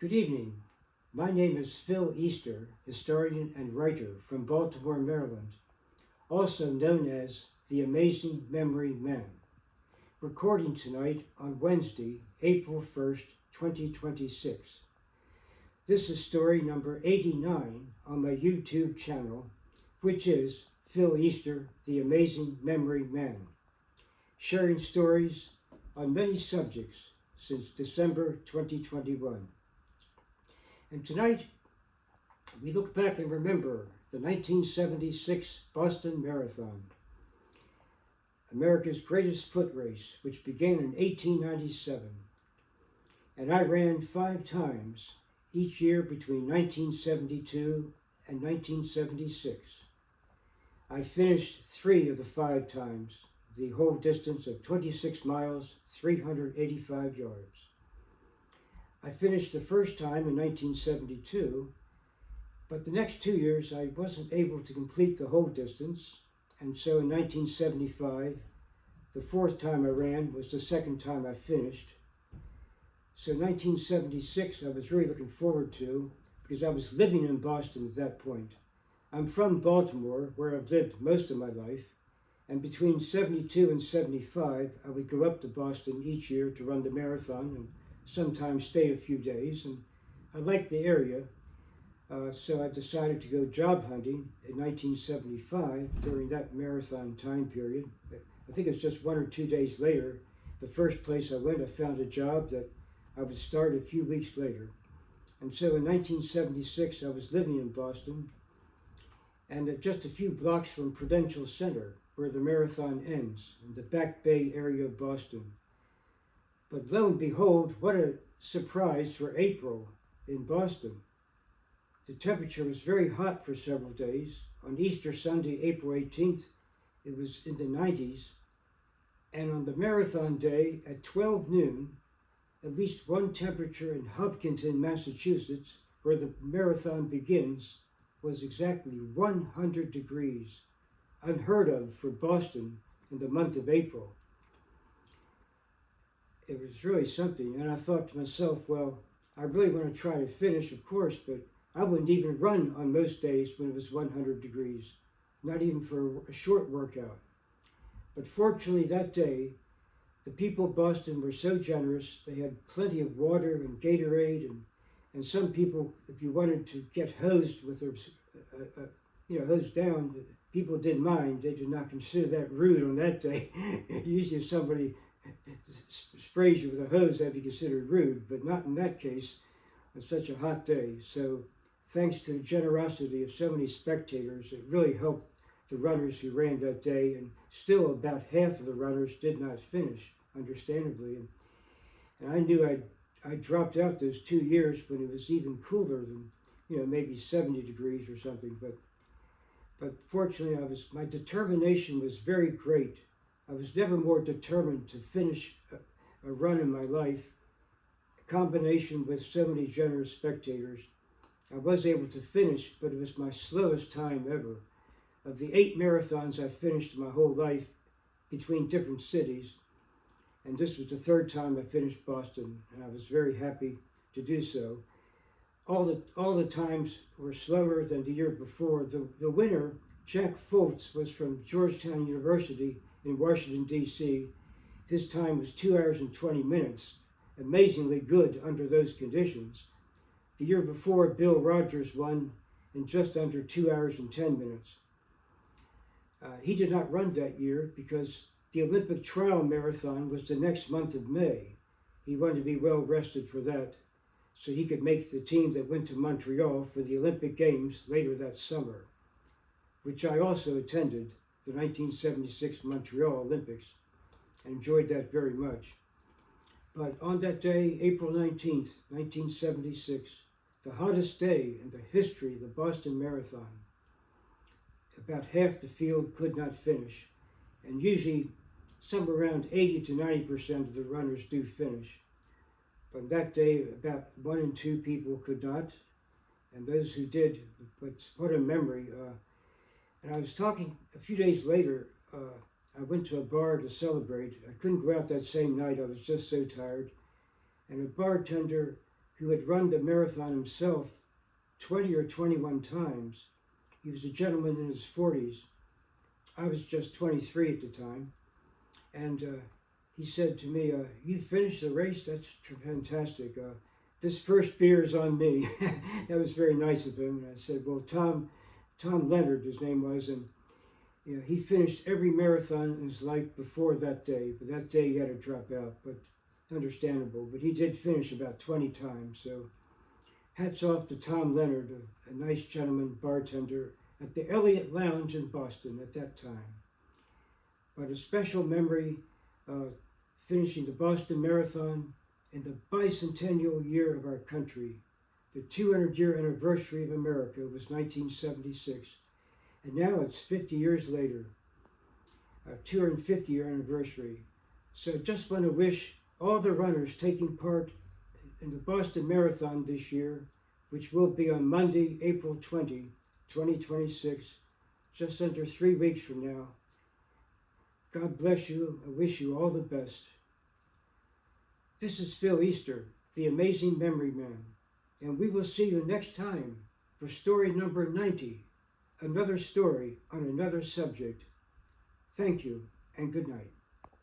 Good evening. My name is Phil Easter, historian and writer from Baltimore, Maryland, also known as the Amazing Memory Man. Recording tonight on Wednesday, April 1st, 2026. This is story number 89 on my YouTube channel, which is Phil Easter, the Amazing Memory Man, sharing stories on many subjects since December 2021. And tonight, we look back and remember the 1976 Boston Marathon, America's greatest foot race, which began in 1897. And I ran 5 times each year between 1972 and 1976. I finished 3 of the 5 times, the whole distance of 26 miles, 385 yards. I finished the first time in 1972, but the next 2 years I wasn't able to complete the whole distance, and so in 1975, the 4th time I ran was the 2nd time I finished. So 1976 I was really looking forward to, because I was living in Boston at that point. I'm from Baltimore, where I've lived most of my life, and between 72 and 75 I would go up to Boston each year to run the marathon and sometimes stay a few days, and I liked the area, so I decided to go job hunting in 1975 during that marathon time period. I think it's just 1 or 2 days later, the first place I went, I found a job that I would start a few weeks later. And so in 1976, I was living in Boston, and just a few blocks from Prudential Center, where the marathon ends, in the Back Bay area of Boston. But lo and behold, what a surprise for April in Boston. The temperature was very hot for several days. On Easter Sunday, April 18th, it was in the 90s. And on the marathon day at 12 noon, at least one temperature in Hopkinton, Massachusetts, where the marathon begins, was exactly 100 degrees, unheard of for Boston in the month of April. It was really something, and I thought to myself, well, I really want to try to finish, of course, but I wouldn't even run on most days when it was 100 degrees, not even for a short workout. But fortunately that day, the people of Boston were so generous. They had plenty of water and Gatorade, and some people, if you wanted to get hosed with their, hosed down, people didn't mind. They did not consider that rude on that day. Usually if somebody sprays you with a hose, that'd be considered rude, but not in that case on such a hot day. So thanks to the generosity of so many spectators, it really helped the runners who ran that day, and still about half of the runners did not finish, understandably. And I knew I dropped out those 2 years when it was even cooler than, maybe 70 degrees or something, but fortunately my determination was very great. I was never more determined to finish a run in my life. A combination with so many generous spectators, I was able to finish, but it was my slowest time ever. Of the 8 marathons I finished in my whole life between different cities, and this was the 3rd time I finished Boston, and I was very happy to do so. All the times were slower than the year before. The winner, Jack Fultz, was from Georgetown University in Washington, D.C. His time was 2 hours and 20 minutes, amazingly good under those conditions. The year before, Bill Rogers won in just under 2 hours and 10 minutes. He did not run that year because the Olympic trial marathon was the next month of May. He wanted to be well rested for that, so he could make the team that went to Montreal for the Olympic Games later that summer, which I also attended, the 1976 Montreal Olympics, and enjoyed that very much. But on that day, April 19th, 1976, the hottest day in the history of the Boston Marathon, about half the field could not finish, and usually somewhere around 80 to 90% of the runners do finish. But that day, about 1 in 2 people could not, and those who did, but what a memory. And I was talking a few days later, I went to a bar to celebrate. I couldn't go out that same night, I was just so tired. And a bartender who had run the marathon himself 20 or 21 times. He was a gentleman in his 40s. I was just 23 at the time. And he said to me, you finished the race? That's fantastic. This first beer is on me. That was very nice of him. And I said, well, Tom Leonard, his name was, and he finished every marathon in his life before that day. But that day he had to drop out, but understandable. But he did finish about 20 times. So hats off to Tom Leonard, a nice gentleman bartender at the Elliott Lounge in Boston at that time. But a special memory of finishing the Boston Marathon in the bicentennial year of our country. The 200-year anniversary of America was 1976. And now it's 50 years later, our 250-year anniversary. So just want to wish all the runners taking part in the Boston Marathon this year, which will be on Monday, April 20, 2026, just under 3 weeks from now. God bless you. I wish you all the best. This is Phil Easter, the Amazing Memory Man, and we will see you next time for story number 90, another story on another subject. Thank you, and good night.